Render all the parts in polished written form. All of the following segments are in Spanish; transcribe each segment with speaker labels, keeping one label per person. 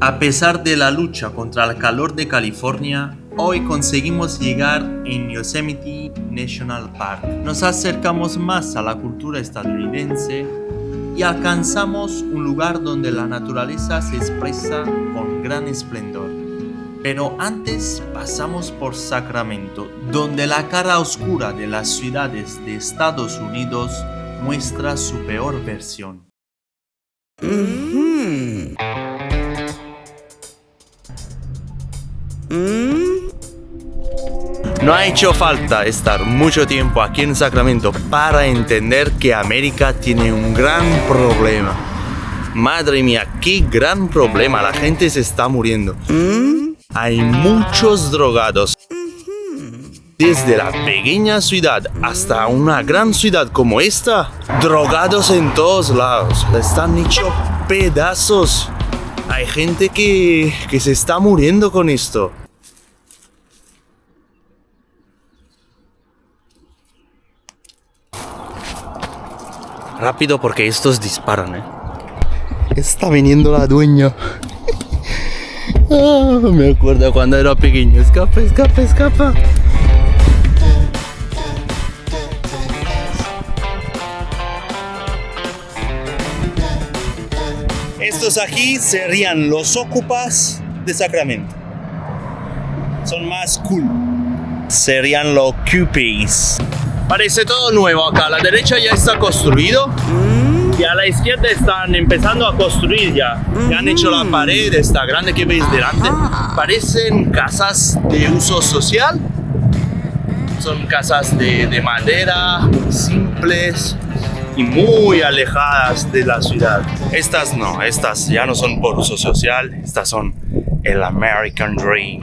Speaker 1: A pesar de la lucha contra el calor de California, hoy conseguimos llegar en Yosemite National Park. Nos acercamos más a la cultura estadounidense y alcanzamos un lugar donde la naturaleza se expresa con gran esplendor. Pero antes pasamos por Sacramento, donde la cara oscura de las ciudades de Estados Unidos muestra su peor versión. No ha hecho falta estar mucho tiempo aquí en Sacramento para entender que América tiene un gran problema. Madre mía, qué gran problema, la gente se está muriendo. Hay muchos drogados. Desde la pequeña ciudad hasta una gran ciudad como esta, drogados en todos lados. Están hechos pedazos. Hay gente que se está muriendo con esto. Rápido porque estos disparan, Está viniendo la dueña. Me acuerdo cuando era pequeño. Escapa, escapa, escapa. Estos aquí serían los ocupas de Sacramento. Son más cool. Serían los Cuppies. Parece todo nuevo acá. A la derecha ya está construido. Y a la izquierda están empezando a construir ya. Ya han hecho la pared esta grande que veis delante. Parecen casas de uso social. Son casas de madera, muy simples y muy alejadas de la ciudad. Estas no, estas ya no son por uso social. Estas son el American Dream.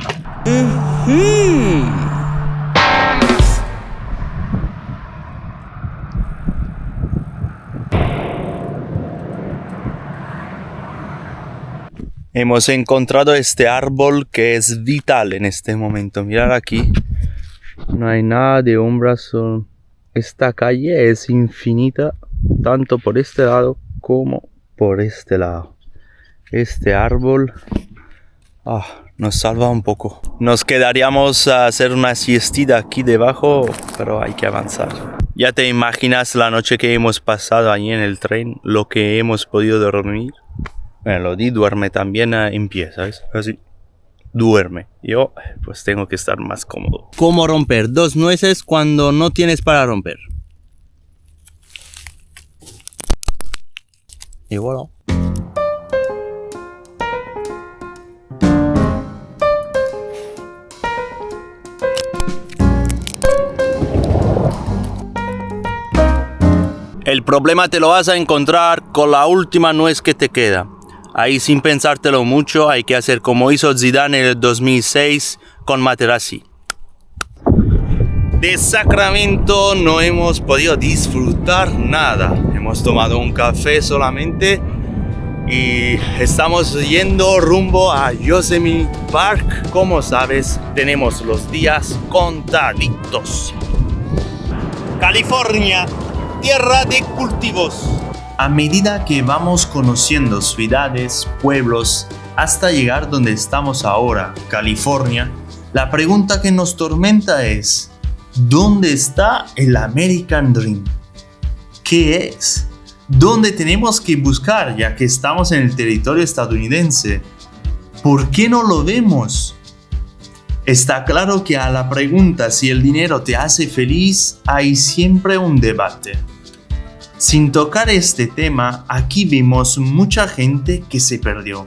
Speaker 1: Hemos encontrado este árbol que es vital en este momento. Mirad aquí. No hay nada de sombras. Esta calle es infinita. Tanto por este lado como por este lado. Este árbol nos salva un poco. Nos quedaríamos a hacer una siestita aquí debajo, pero hay que avanzar. Ya te imaginas la noche que hemos pasado allí en el tren, lo que hemos podido dormir. Melody duerme también en pie, ¿sabes? Así. Duerme. Yo, pues tengo que estar más cómodo. ¿Cómo romper 2 nueces cuando no tienes para romper? Y voilà. El problema te lo vas a encontrar con la última nuez que te queda. Ahí sin pensártelo mucho hay que hacer como hizo Zidane en el 2006 con Materazzi. De Sacramento no hemos podido disfrutar nada. Hemos tomado un café solamente y estamos yendo rumbo a Yosemite Park. Como sabes, tenemos los días contaditos. California, tierra de cultivos. A medida que vamos conociendo ciudades, pueblos, hasta llegar donde estamos ahora, California, la pregunta que nos tormenta es: ¿dónde está el American Dream? ¿Qué es? ¿Dónde tenemos que buscar ya que estamos en el territorio estadounidense? ¿Por qué no lo vemos? Está claro que a la pregunta si el dinero te hace feliz hay siempre un debate. Sin tocar este tema, aquí vemos mucha gente que se perdió.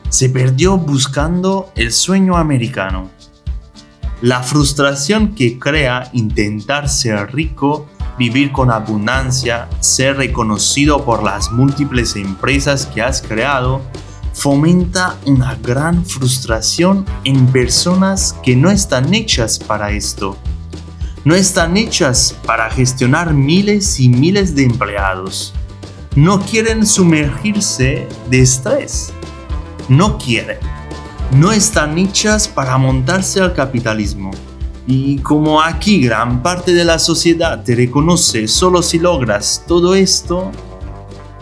Speaker 1: Se perdió buscando el sueño americano. La frustración que crea intentar ser rico, vivir con abundancia, ser reconocido por las múltiples empresas que has creado, fomenta una gran frustración en personas que no están hechas para esto. No están hechas para gestionar miles y miles de empleados. No quieren sumergirse de estrés. No quieren. No están hechas para montarse al capitalismo. Y como aquí gran parte de la sociedad te reconoce solo si logras todo esto,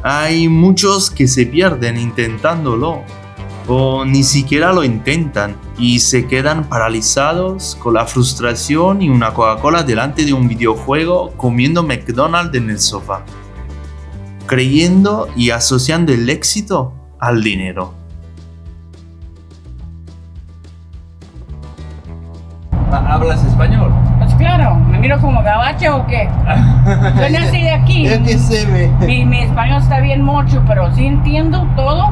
Speaker 1: hay muchos que se pierden intentándolo. o ni siquiera lo intentan y se quedan paralizados con la frustración y una Coca-Cola delante de un videojuego comiendo McDonald's en el sofá, creyendo y asociando el éxito al dinero. ¿Hablas español?
Speaker 2: Pues claro, ¿me miro como gabacha o qué? Yo nací de aquí.
Speaker 1: Es que se ve.
Speaker 2: Mi español está bien mucho, pero sí entiendo todo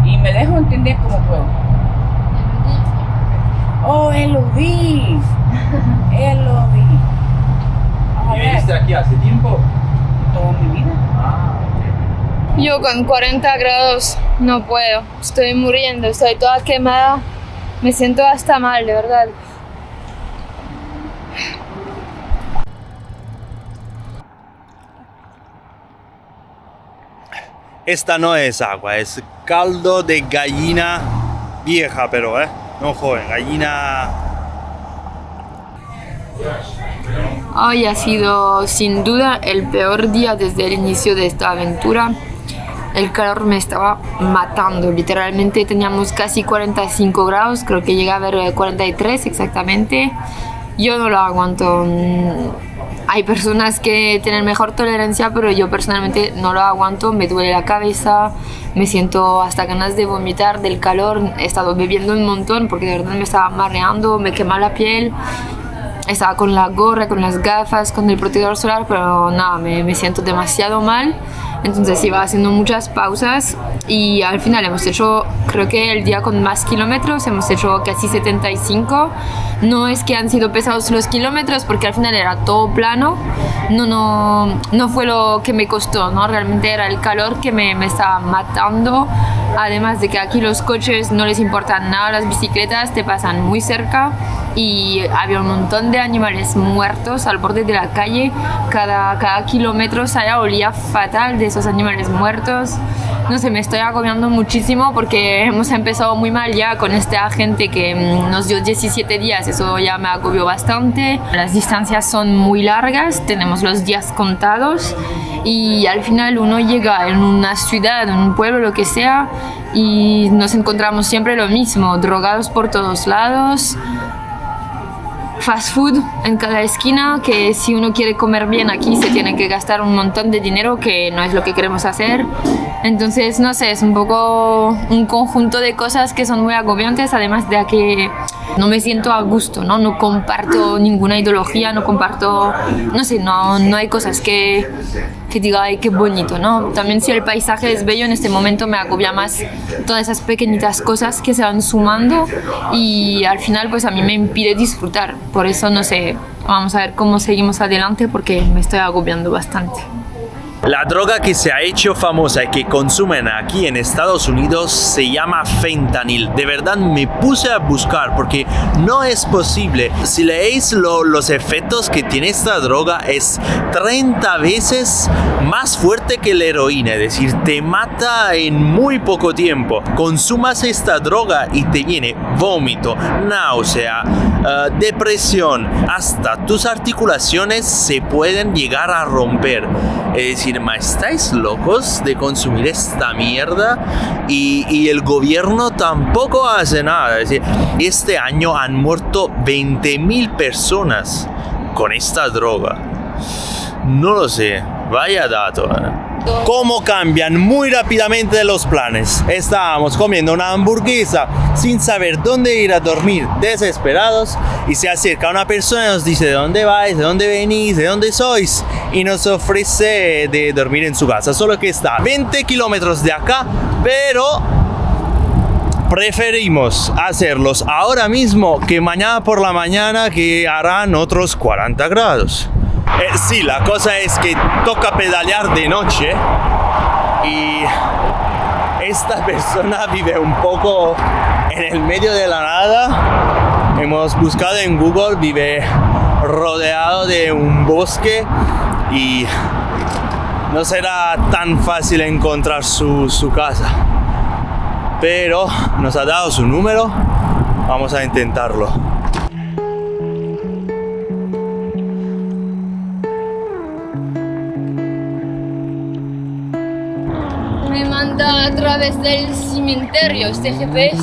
Speaker 2: y me dejo entender como puedo. Oh, eludí.
Speaker 1: ¿Y viniste aquí hace tiempo?
Speaker 2: Toda mi vida.
Speaker 3: Yo con 40 grados no puedo, estoy muriendo, estoy toda quemada, me siento hasta mal, de verdad.
Speaker 1: Esta no es agua, es caldo de gallina vieja, pero no joven, gallina.
Speaker 3: Hoy ha sido sin duda el peor día desde el inicio de esta aventura. El calor me estaba matando, literalmente teníamos casi 45 grados, creo que llega a haber 43 exactamente. Yo no lo aguanto. Hay personas que tienen mejor tolerancia, pero yo personalmente no lo aguanto, me duele la cabeza, me siento hasta ganas de vomitar del calor, he estado bebiendo un montón porque de verdad me estaba mareando, me quema la piel. Estaba con la gorra, con las gafas, con el protector solar, pero nada, me siento demasiado mal. Entonces iba haciendo muchas pausas y al final hemos hecho, creo que el día con más kilómetros, hemos hecho casi 75. No es que han sido pesados los kilómetros porque al final era todo plano. No fue lo que me costó, ¿no? Realmente era el calor que me estaba matando. Además de que aquí los coches no les importan nada, las bicicletas te pasan muy cerca y había un montón de animales muertos al borde de la calle. Cada kilómetro allá olía fatal de esos animales muertos. No sé, me estoy agobiando muchísimo porque hemos empezado muy mal ya con este agente que nos dio 17 días, eso ya me agobió bastante. Las distancias son muy largas, tenemos los días contados y al final uno llega en una ciudad, en un pueblo, lo que sea, y nos encontramos siempre lo mismo, drogados por todos lados, fast food en cada esquina, que si uno quiere comer bien aquí se tiene que gastar un montón de dinero, que no es lo que queremos hacer. Entonces, no sé, es un poco un conjunto de cosas que son muy agobiantes, además de que no me siento a gusto, no comparto ninguna ideología, no comparto, no sé, no hay cosas que diga, ay, qué bonito, ¿no? También si el paisaje es bello, en este momento me agobia más todas esas pequeñitas cosas que se van sumando y al final pues a mí me impide disfrutar. Por eso, no sé, vamos a ver cómo seguimos adelante porque me estoy agobiando bastante.
Speaker 1: La droga que se ha hecho famosa y que consumen aquí en Estados Unidos se llama fentanil. De verdad me puse a buscar porque no es posible. Si leéis los efectos que tiene esta droga, es 30 veces más fuerte que la heroína. Es decir, te mata en muy poco tiempo. Consumas esta droga y te viene vómito, náusea, depresión. Hasta tus articulaciones se pueden llegar a romper. Es decir, ¿estáis locos de consumir esta mierda? Y el gobierno tampoco hace nada. Es decir, este año han muerto 20.000 personas con esta droga. No lo sé, vaya dato. ¿Cómo cambian muy rápidamente los planes? Estábamos comiendo una hamburguesa sin saber dónde ir a dormir, desesperados, y se acerca una persona y nos dice: ¿de dónde vais? ¿De dónde venís? ¿De dónde sois? Y nos ofrece de dormir en su casa, solo que está a 20 kilómetros de acá, pero preferimos hacerlos ahora mismo que mañana por la mañana, que harán otros 40 grados. Sí, la cosa es que toca pedalear de noche y esta persona vive un poco en el medio de la nada. Hemos buscado en Google, vive rodeado de un bosque y no será tan fácil encontrar su casa. Pero nos ha dado su número, vamos a intentarlo.
Speaker 3: Me anda a través del cementerio este GPS.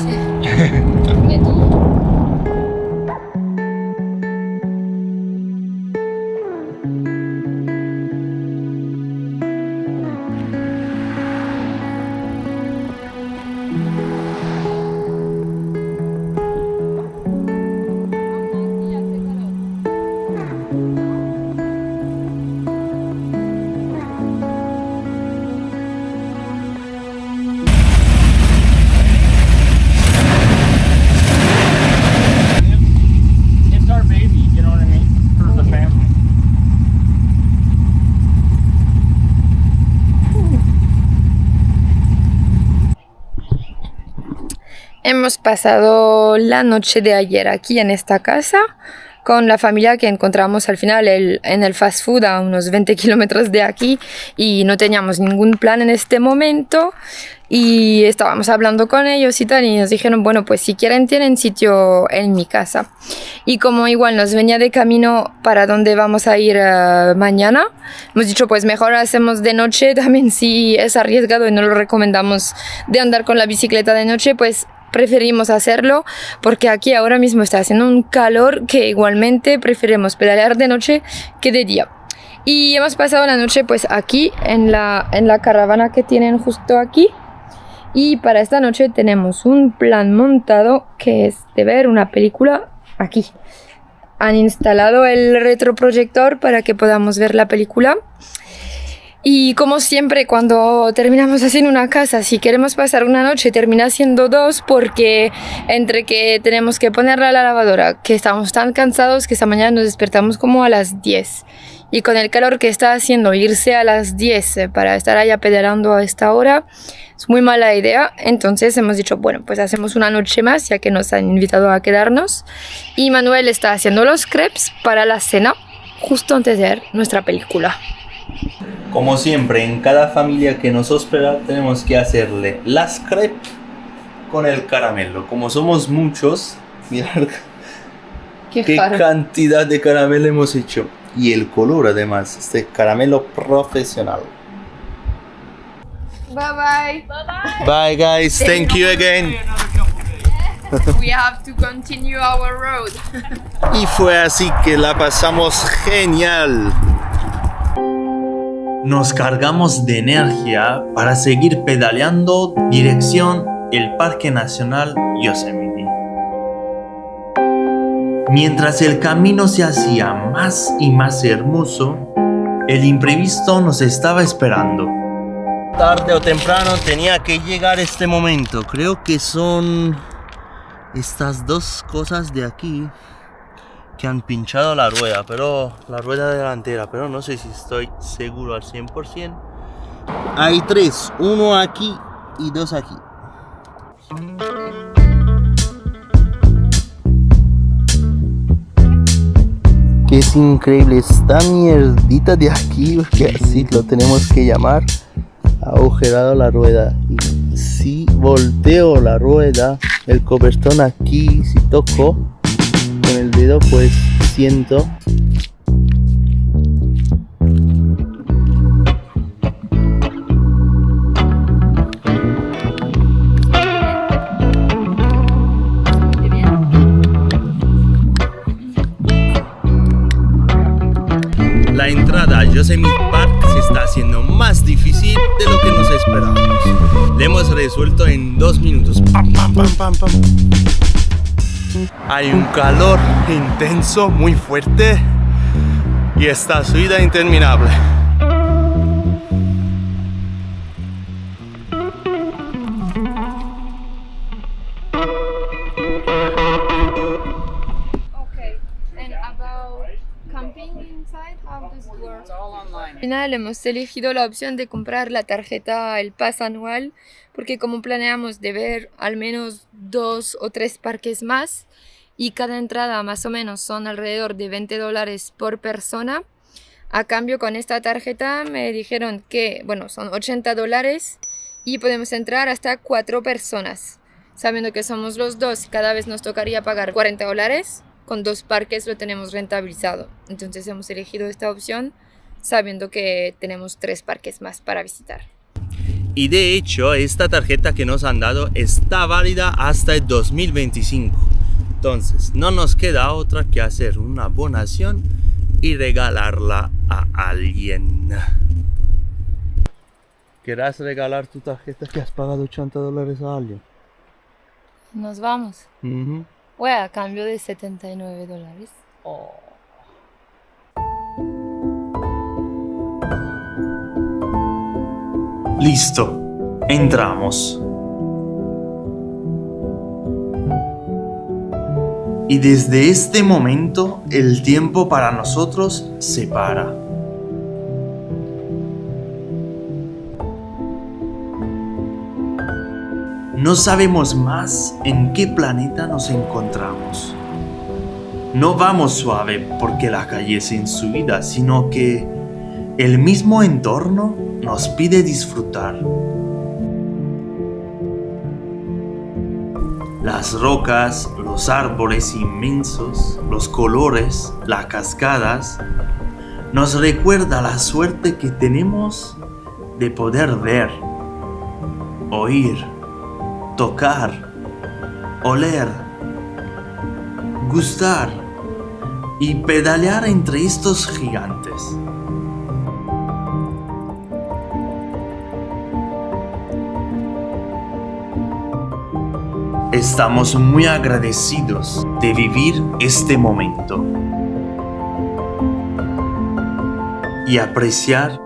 Speaker 4: It's our baby, you know what I mean? For the family.
Speaker 3: Hemos pasado la noche de ayer aquí en esta casa con la familia que encontramos al final en el fast food a unos 20 kilómetros de aquí y no teníamos ningún plan en este momento y estábamos hablando con ellos y tal y nos dijeron, bueno, pues si quieren tienen sitio en mi casa. Y como igual nos venía de camino para donde vamos a ir mañana, hemos dicho pues mejor hacemos de noche, también si es arriesgado y no lo recomendamos de andar con la bicicleta de noche, pues preferimos hacerlo porque aquí ahora mismo está haciendo un calor que igualmente preferimos pedalear de noche que de día. Y hemos pasado la noche pues aquí en la caravana que tienen justo aquí y para esta noche tenemos un plan montado que es de ver una película aquí. Han instalado el retroproyector para que podamos ver la película. Y como siempre cuando terminamos haciendo una casa, si queremos pasar una noche termina siendo dos porque entre que tenemos que ponerla a la lavadora, que estamos tan cansados que esta mañana nos despertamos como a las 10 y con el calor que está haciendo irse a las 10 para estar allá pedaleando a esta hora es muy mala idea. Entonces hemos dicho, bueno, pues hacemos una noche más ya que nos han invitado a quedarnos y Manuel está haciendo los crepes para la cena justo antes de ver nuestra película.
Speaker 1: Como siempre, en cada familia que nos hospeda tenemos que hacerle las crepes con el caramelo. Como somos muchos, mirad qué cantidad de caramelo hemos hecho. Y el color además, este caramelo profesional.
Speaker 3: Bye bye.
Speaker 1: Bye guys, thank you again.
Speaker 3: We have to continue our road.
Speaker 1: Y fue así que la pasamos genial. Nos cargamos de energía para seguir pedaleando dirección el Parque Nacional Yosemite. Mientras el camino se hacía más y más hermoso, el imprevisto nos estaba esperando. Tarde o temprano tenía que llegar este momento. Creo que son estas dos cosas de aquí que han pinchado la rueda, pero la rueda delantera, pero no sé si estoy seguro al 100%. Hay tres, uno aquí y dos aquí. Que es increíble esta mierdita de aquí, porque así lo tenemos que llamar, ha agujerado la rueda. Y si volteo la rueda, el cobertón aquí, si toco con el dedo, pues siento la entrada a Yosemite Park se está haciendo más difícil de lo que nos esperábamos. Le hemos resuelto en 2 minutos. Pam, pam, pam, pam, pam. Hay un calor intenso, muy fuerte, y esta subida interminable.
Speaker 3: Al final hemos elegido la opción de comprar la tarjeta, el Pass anual, porque como planeamos de ver al menos 2 o 3 parques más y cada entrada más o menos son alrededor de $20 por persona. A cambio con esta tarjeta me dijeron que, bueno, son $80 y podemos entrar hasta 4 personas. Sabiendo que somos los dos, cada vez nos tocaría pagar $40. Con 2 parques lo tenemos rentabilizado. Entonces hemos elegido esta opción sabiendo que tenemos 3 parques más para visitar.
Speaker 1: Y de hecho, esta tarjeta que nos han dado está válida hasta el 2025. Entonces, no nos queda otra que hacer una donación y regalarla a alguien. ¿Querrás regalar tu tarjeta que has pagado $80 a alguien?
Speaker 3: Nos vamos.
Speaker 1: Ujú.
Speaker 3: Bueno, a cambio de $79.
Speaker 1: Listo, entramos. Y desde este momento el tiempo para nosotros se para. No sabemos más en qué planeta nos encontramos. No vamos suave porque la calle es insubida, sino que el mismo entorno nos pide disfrutar. Las rocas, los árboles inmensos, los colores, las cascadas, nos recuerda la suerte que tenemos de poder ver, oír, tocar, oler, gustar y pedalear entre estos gigantes. Estamos muy agradecidos de vivir este momento y apreciar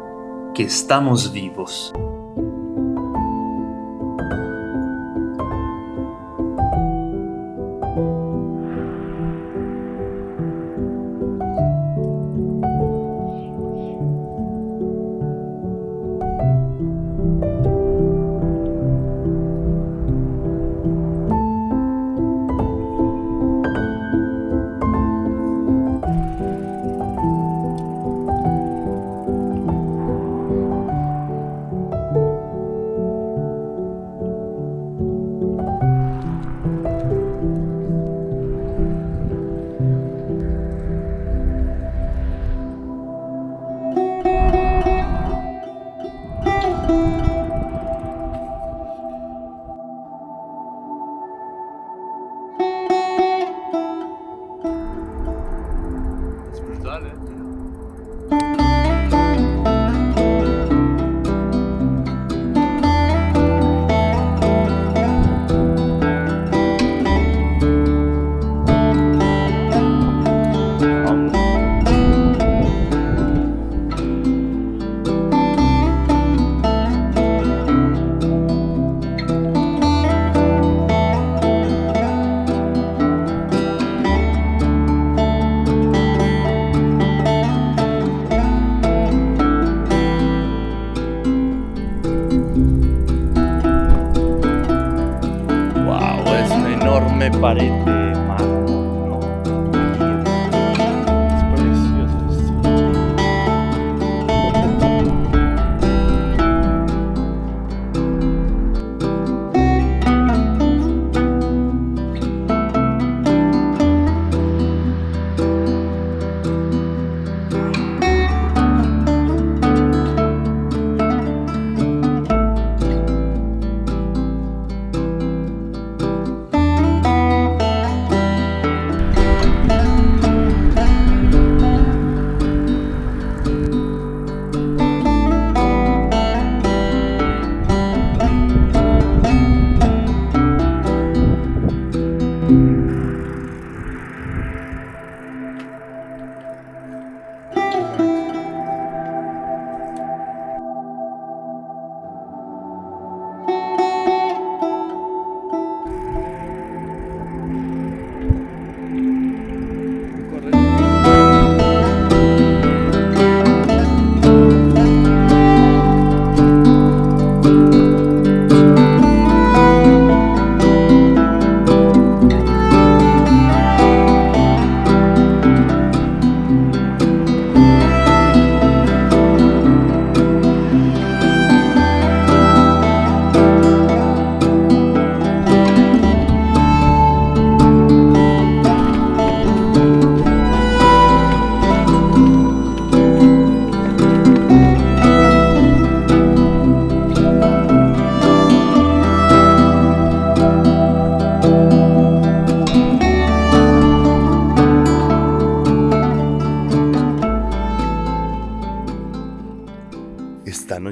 Speaker 1: que estamos vivos. Pared de mármol, ¿no? Es precioso esto.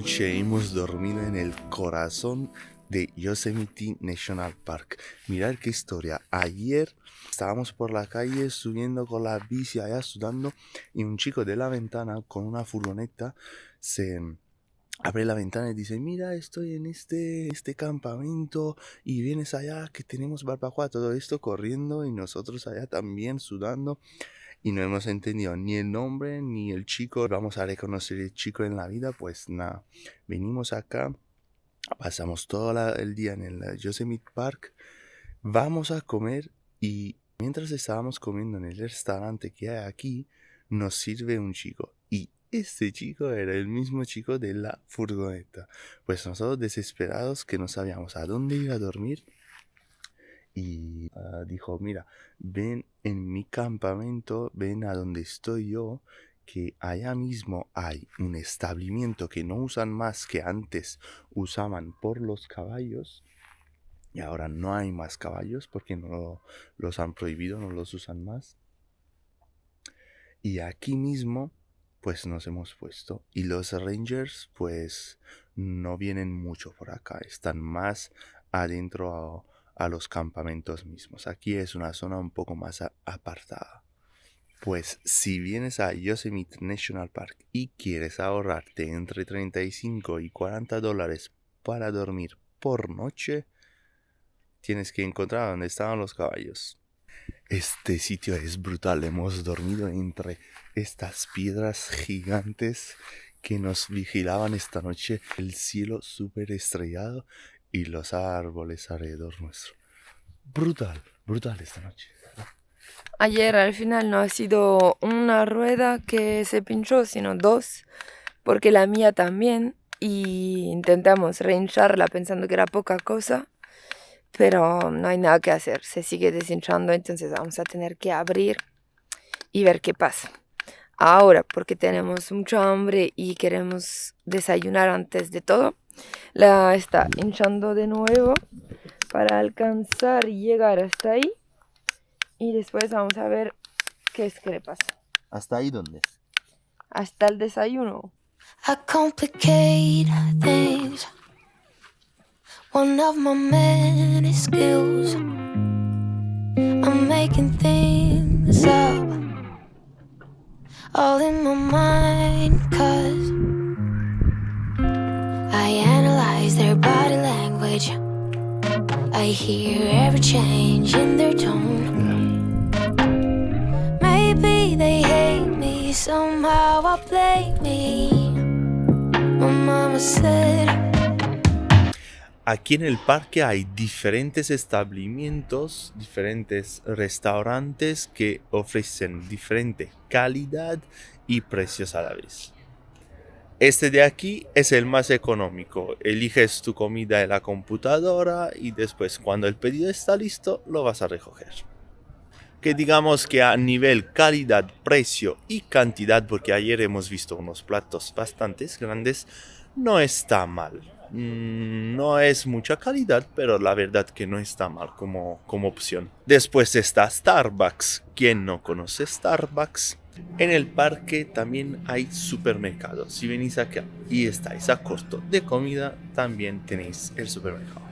Speaker 5: noche hemos dormido en el corazón de Yosemite National Park. Mirad qué historia. Ayer estábamos por la calle subiendo con la bici allá sudando y un chico de la ventana con una furgoneta se abre la ventana y dice: mira, estoy en este campamento y vienes allá que tenemos barbacoa. Todo esto corriendo y nosotros allá también sudando. Y no hemos entendido ni el nombre ni el chico. Vamos a reconocer el chico en la vida. Pues nada, venimos acá, pasamos todo el día en el Yosemite Park, vamos a comer y mientras estábamos comiendo en el restaurante que hay aquí, nos sirve un chico. Y este chico era el mismo chico de la furgoneta. Pues nosotros desesperados que no sabíamos a dónde ir a dormir. Y dijo: mira, ven en mi campamento, ven a donde estoy yo, que allá mismo hay un establecimiento que no usan más, que antes usaban por los caballos. Y ahora no hay más caballos porque no los han prohibido, no los usan más. Y aquí mismo pues nos hemos puesto. Y los rangers pues no vienen mucho por acá, están más adentro a los campamentos mismos. Aquí es una zona un poco más apartada. Pues si vienes a Yosemite National Park y quieres ahorrarte entre $35 y $40 para dormir por noche, tienes que encontrar donde estaban los caballos. Este sitio es brutal. Hemos dormido entre estas piedras gigantes que nos vigilaban esta noche. El cielo súper estrellado y los árboles alrededor nuestro. Brutal, brutal esta noche.
Speaker 3: Ayer al final no ha sido una rueda que se pinchó, sino dos, porque la mía también, y intentamos reincharla pensando que era poca cosa, pero no hay nada que hacer, se sigue deshinchando, entonces vamos a tener que abrir y ver qué pasa. Ahora, porque tenemos mucha hambre y queremos desayunar antes de todo, la está hinchando de nuevo para alcanzar y llegar hasta ahí. Y después vamos a ver qué es que le pasa.
Speaker 1: ¿Hasta ahí dónde?
Speaker 3: Hasta el desayuno.
Speaker 6: I complicate things. One of my many skills. I'm making things up. All in my mind, 'cause I analyze their body language. I hear every change in their tone. Maybe they hate me, somehow I blame me. My mama said.
Speaker 5: Aquí en el parque hay diferentes establecimientos, diferentes restaurantes que ofrecen diferente calidad y precios a la vez. Este de aquí es el más económico. Eliges tu comida en la computadora y después cuando el pedido está listo lo vas a recoger. Que digamos que a nivel calidad, precio y cantidad, porque ayer hemos visto unos platos bastante grandes, no está mal. No es mucha calidad, pero la verdad que no está mal como opción. Después está Starbucks. ¿Quién no conoce Starbucks? En el parque también hay supermercados. Si venís acá y estáis a corto de comida, también tenéis el supermercado.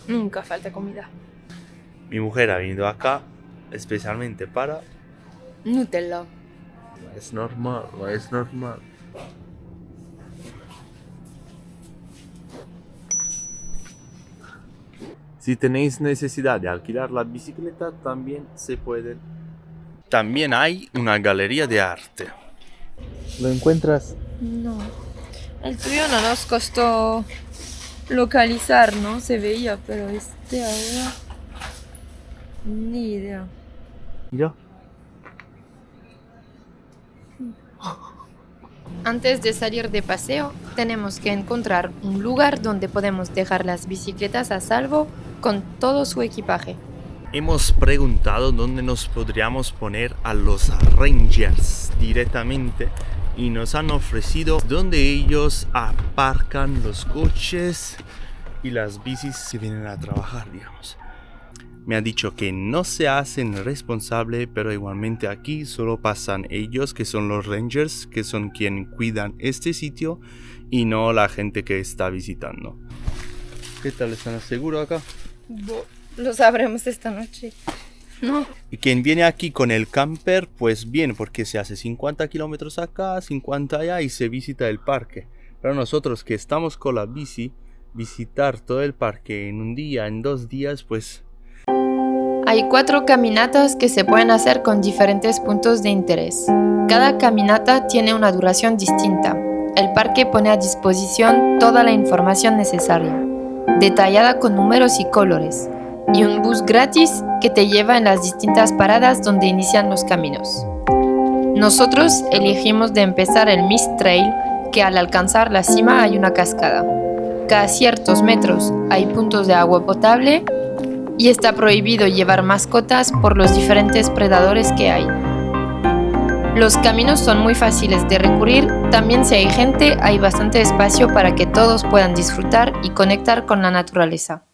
Speaker 3: Nunca falta comida.
Speaker 5: Mi mujer ha venido acá especialmente para...
Speaker 3: Nutella.
Speaker 5: No es normal, no es normal. Si tenéis necesidad de alquilar la bicicleta, también se puede. También hay una galería de arte.
Speaker 1: ¿Lo encuentras?
Speaker 3: No. El tuyo no nos costó localizar, ¿no? Se veía, pero este ahora... Ni idea.
Speaker 1: Mira.
Speaker 3: Antes de salir de paseo, tenemos que encontrar un lugar donde podemos dejar las bicicletas a salvo con todo su equipaje.
Speaker 5: Hemos preguntado dónde nos podríamos poner a los Rangers directamente y nos han ofrecido donde ellos aparcan los coches y las bicis que vienen a trabajar, digamos. Me ha dicho que no se hacen responsable, pero igualmente aquí solo pasan ellos, que son los rangers, que son quienes cuidan este sitio y no la gente que está visitando. ¿Qué tal? ¿Están seguros acá?
Speaker 3: Lo sabremos esta noche. No.
Speaker 5: Y quien viene aquí con el camper, pues bien, porque se hace 50 kilómetros acá, 50 allá y se visita el parque. Pero nosotros que estamos con la bici, visitar todo el parque en un día, en 2 días, pues...
Speaker 3: Hay 4 caminatas que se pueden hacer con diferentes puntos de interés. Cada caminata tiene una duración distinta. El parque pone a disposición toda la información necesaria, detallada con números y colores, y un bus gratis que te lleva en las distintas paradas donde inician los caminos. Nosotros elegimos de empezar el Mist Trail, que al alcanzar la cima hay una cascada. Cada ciertos metros hay puntos de agua potable y está prohibido llevar mascotas por los diferentes predadores que hay. Los caminos son muy fáciles de recurrir, también si hay gente hay bastante espacio para que todos puedan disfrutar y conectar con la naturaleza.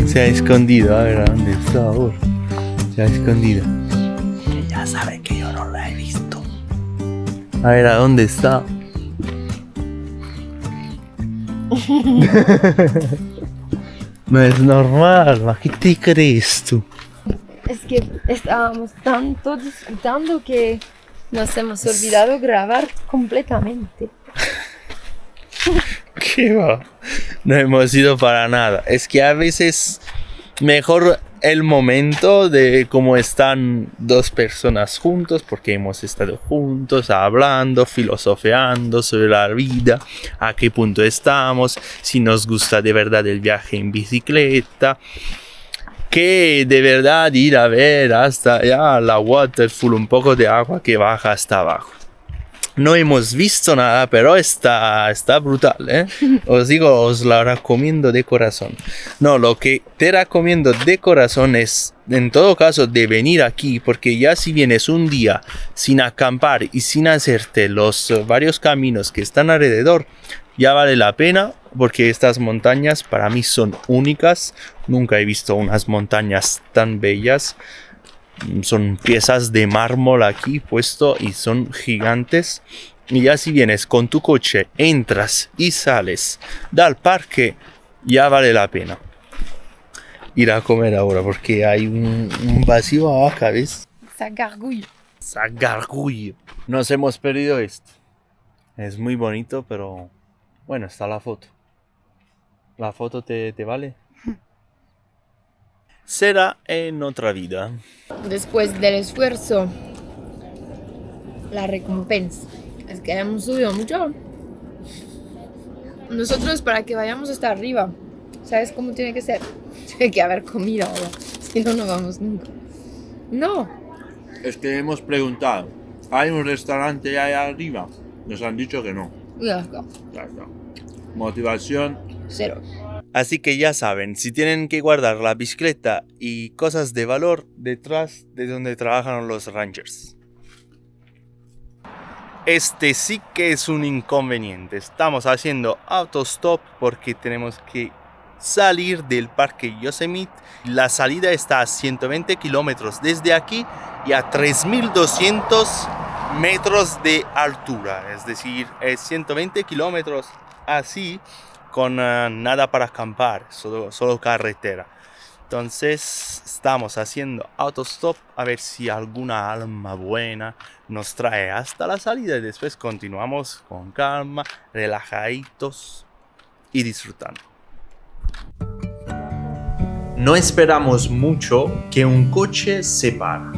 Speaker 5: Se ha escondido, a ver a dónde está ahora. Se ha escondido. Ya sabe que yo no la he visto. A ver a dónde está. No es normal, ¿a qué te crees tú?
Speaker 3: Es que estábamos tanto disfrutando que nos hemos olvidado grabar completamente.
Speaker 5: ¿Qué va? No hemos ido para nada. Es que a veces mejor el momento de cómo están 2 personas juntos, porque hemos estado juntos hablando, filosofeando sobre la vida, a qué punto estamos, si nos gusta de verdad el viaje en bicicleta, que de verdad ir a ver hasta allá la waterfall, un poco de agua que baja hasta abajo. No hemos visto nada, pero está brutal, ¿eh? Os digo, os la recomiendo de corazón. No, lo que te recomiendo de corazón es, en todo caso, de venir aquí, porque ya si vienes un día sin acampar y sin hacerte los varios caminos que están alrededor, ya vale la pena, porque estas montañas para mí son únicas. Nunca he visto unas montañas tan bellas. Son piezas de mármol aquí puesto y son gigantes. Y ya si vienes con tu coche, entras y sales del parque, ya vale la pena ir a comer ahora, porque hay un vacío abajo, ¿ves? Sagargullo. Nos hemos perdido esto. Es muy bonito, pero bueno, está la foto. ¿La foto te vale? Será en otra vida.
Speaker 3: Después del esfuerzo, la recompensa. Es que hemos subido mucho. Nosotros, para que vayamos hasta arriba, ¿sabes cómo tiene que ser? Tiene que haber comida ahora. Si no, no vamos nunca. No.
Speaker 1: Es que hemos preguntado, ¿hay un restaurante ahí arriba? Nos han dicho que no.
Speaker 3: Ya está.
Speaker 1: Ya está. Motivación
Speaker 3: 0.
Speaker 5: Así que ya saben, si tienen que guardar la bicicleta y cosas de valor detrás de donde trabajan los rangers. Este sí que es un inconveniente. Estamos haciendo autostop porque tenemos que salir del parque Yosemite. La salida está a 120 kilómetros desde aquí y a 3.200 metros de altura. Es decir, es 120 kilómetros así, con nada para acampar, solo carretera. Entonces estamos haciendo autostop a ver si alguna alma buena nos trae hasta la salida y después continuamos con calma, relajaditos y disfrutando.
Speaker 1: No esperamos mucho que un coche se para.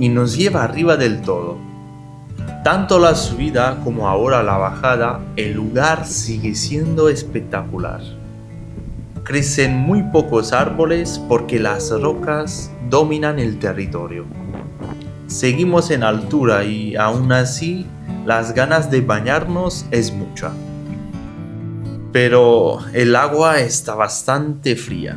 Speaker 1: y nos lleva arriba del todo. Tanto la subida como ahora la bajada, el lugar sigue siendo espectacular. Crecen muy pocos árboles porque las rocas dominan el territorio. Seguimos en altura y aún así las ganas de bañarnos es mucha. Pero el agua está bastante fría.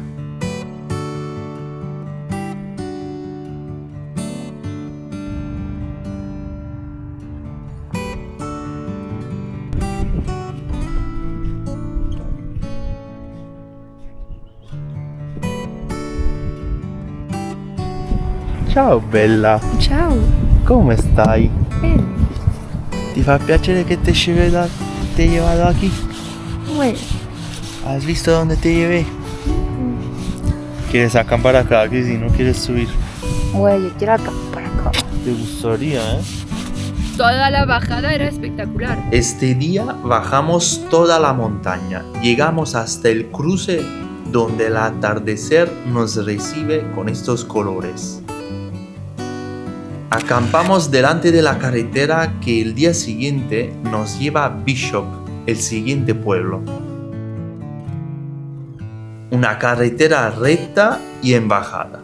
Speaker 5: Ciao bella,
Speaker 3: Ciao.
Speaker 5: come stai?
Speaker 3: Bene.
Speaker 5: Ti fa piacere che te he llevado aquí?
Speaker 3: Bueno.
Speaker 5: ¿Has visto dónde te llevé? ¿Quieres acampar acá? Que si no quieres subir.
Speaker 3: Bueno, yo quiero acampar acá.
Speaker 5: Te gustaría, ¿eh?
Speaker 3: Toda la bajada era espectacular.
Speaker 1: Este día bajamos toda la montaña, llegamos hasta el cruce donde el atardecer nos recibe con estos colores. Acampamos delante de la carretera que el día siguiente nos lleva a Bishop, el siguiente pueblo. Una carretera recta y en bajada.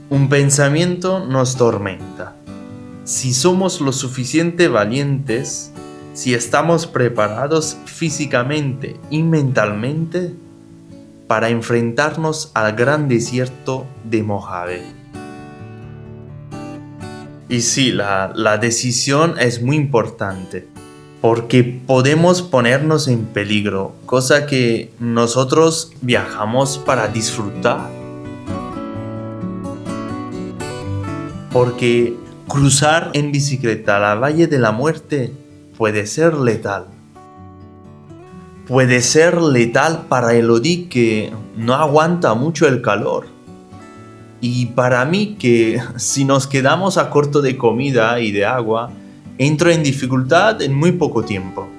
Speaker 1: Un pensamiento nos tormenta. Si somos lo suficiente valientes, si estamos preparados físicamente y mentalmente para enfrentarnos al gran desierto de Mojave. Y sí, la decisión es muy importante, porque podemos ponernos en peligro, cosa que nosotros viajamos para disfrutar. Porque cruzar en bicicleta la Valle de la Muerte puede ser letal. Puede ser letal para Elodie, que no aguanta mucho el calor. Y para mí, que si nos quedamos a corto de comida y de agua, entro en dificultad en muy poco tiempo.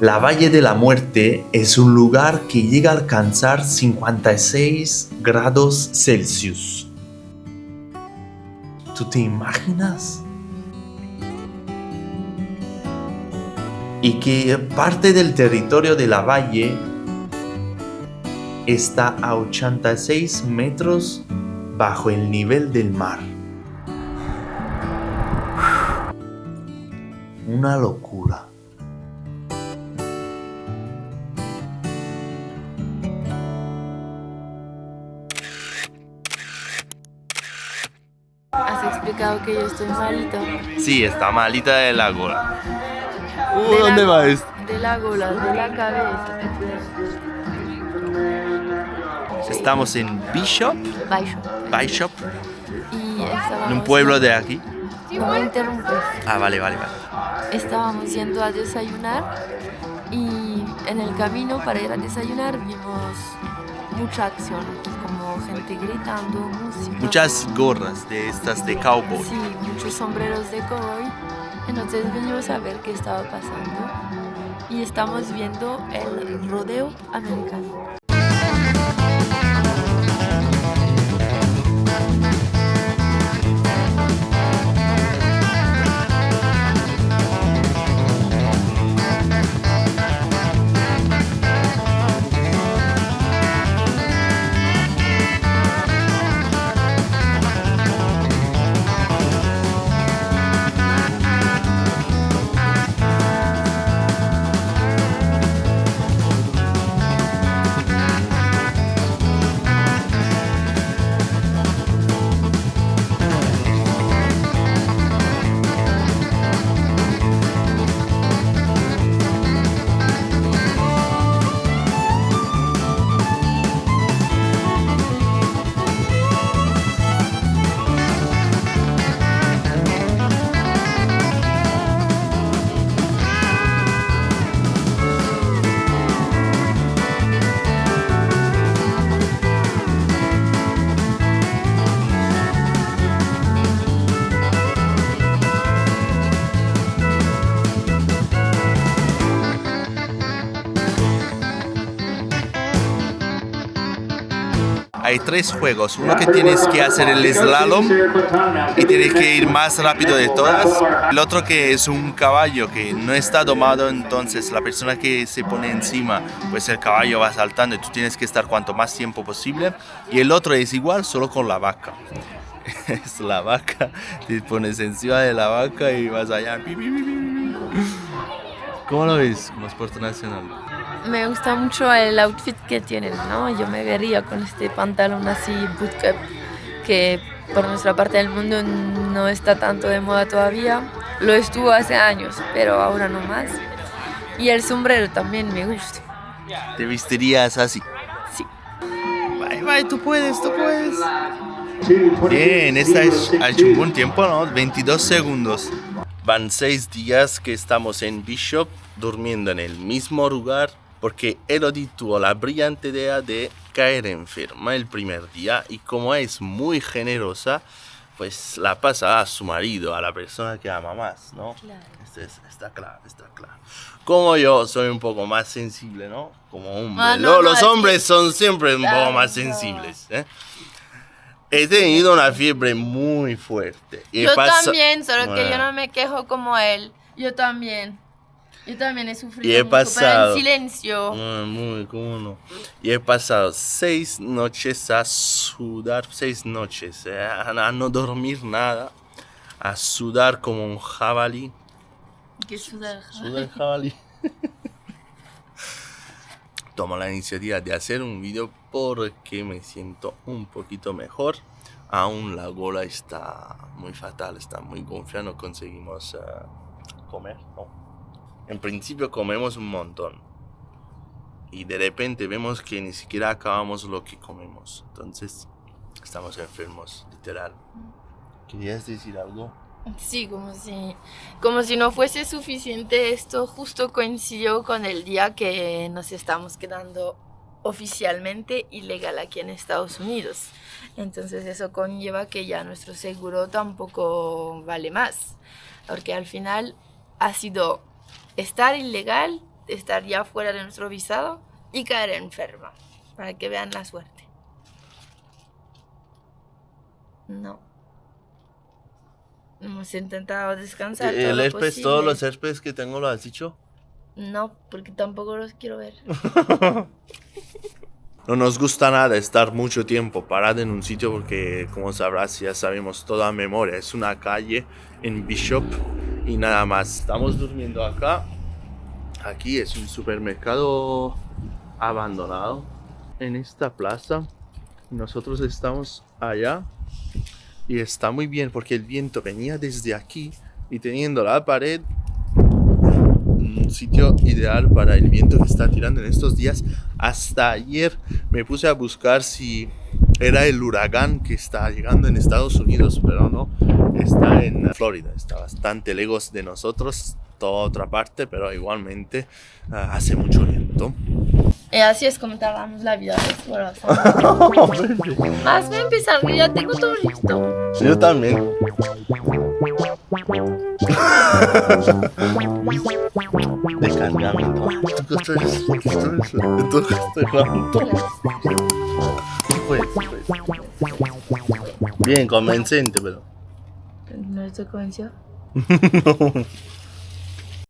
Speaker 1: La Valle de la Muerte es un lugar que llega a alcanzar 56 grados Celsius. ¿Tú te imaginas? Y que parte del territorio de la valle está a 86 metros bajo el nivel del mar. Una locura.
Speaker 3: Has explicado que yo estoy malita.
Speaker 1: Sí, está malita de la gola.
Speaker 5: ¿Dónde va esto?
Speaker 3: De la gola, de la cabeza.
Speaker 1: Estamos en Bishop,
Speaker 3: Bishop. Y estábamos...
Speaker 1: en un pueblo de aquí.
Speaker 3: No me interrumpes.
Speaker 1: Ah, vale.
Speaker 3: Estábamos yendo a desayunar y en el camino para ir a desayunar vimos mucha acción aquí, como gente gritando, música.
Speaker 1: Muchas gorras de estas de cowboy.
Speaker 3: Sí, muchos sombreros de cowboy. Entonces venimos a ver qué estaba pasando y estamos viendo el rodeo americano.
Speaker 5: hay 3 juegos. Uno que tienes que hacer el slalom y tienes que ir más rápido de todas. El otro que es un caballo que no está domado, entonces la persona que se pone encima, pues el caballo va saltando y tú tienes que estar cuanto más tiempo posible. Y el otro es igual, solo con la vaca. Es la vaca, te pones encima de la vaca y vas allá. ¿Cómo lo ves como deporte nacional?
Speaker 3: Me gusta mucho el outfit que tienen, ¿no? Yo me vería con este pantalón así, bootcut, que por nuestra parte del mundo no está tanto de moda todavía. Lo estuvo hace años, pero ahora no más. Y el sombrero también me gusta.
Speaker 5: ¿Te vestirías así?
Speaker 3: Sí.
Speaker 5: Bye, tú puedes. Bien, esta ha hecho un buen tiempo, ¿no? 22 segundos. Van 6 días que estamos en Bishop, durmiendo en el mismo lugar, porque Elodie tuvo la brillante idea de caer enferma el primer día y como es muy generosa, pues la pasa a su marido, a la persona que ama más, ¿no?
Speaker 3: Claro.
Speaker 5: Está claro. Como yo soy un poco más sensible, ¿no? Como hombre. Los hombres son siempre un poco más sensibles, ¿eh? He tenido una fiebre muy fuerte.
Speaker 3: Yo también, solo que yo no me quejo como él. Yo también he sufrido mucho, pero en silencio.
Speaker 5: ¿Cómo no? Y he pasado 6 noches a sudar, 6 noches, a no dormir nada, a sudar como un jabalí.
Speaker 3: ¿Qué sudar?
Speaker 5: Sudar jabalí. Tomo la iniciativa de hacer un video porque me siento un poquito mejor. Aún la gola está muy fatal, está muy gonfiada, no conseguimos comer, ¿no? En principio comemos un montón y de repente vemos que ni siquiera acabamos lo que comemos. Entonces estamos enfermos, literal. ¿Querías decir algo?
Speaker 3: Sí, como si no fuese suficiente, esto justo coincidió con el día que nos estamos quedando oficialmente ilegal aquí en Estados Unidos. Entonces eso conlleva que ya nuestro seguro tampoco vale más, porque al final ha sido estar ilegal, estar ya fuera de nuestro visado y caer enferma, para que vean la suerte. No. Hemos intentado descansar todo lo posible.
Speaker 5: ¿Todos los herpes que tengo lo has dicho?
Speaker 3: No, porque tampoco los quiero ver.
Speaker 5: No nos gusta nada estar mucho tiempo parado en un sitio porque, como sabrás, ya sabemos toda memoria. Es una calle en Bishop y nada más. Estamos durmiendo acá. Aquí es un supermercado abandonado en esta plaza. Nosotros estamos allá. Y está muy bien porque el viento venía desde aquí y teniendo la pared, un sitio ideal para el viento que está tirando en estos días. Hasta ayer me puse a buscar si era el huracán que está llegando en Estados Unidos, pero no, está en Florida, está bastante lejos de nosotros, toda otra parte, pero igualmente hace mucho viento.
Speaker 3: Así es como tardamos la vida de exploración. Hazme empezar, que ya tengo todo listo.
Speaker 5: Yo también. Descargamiento. Bien, convincente, pero.
Speaker 3: ¿No te convenció?
Speaker 5: No.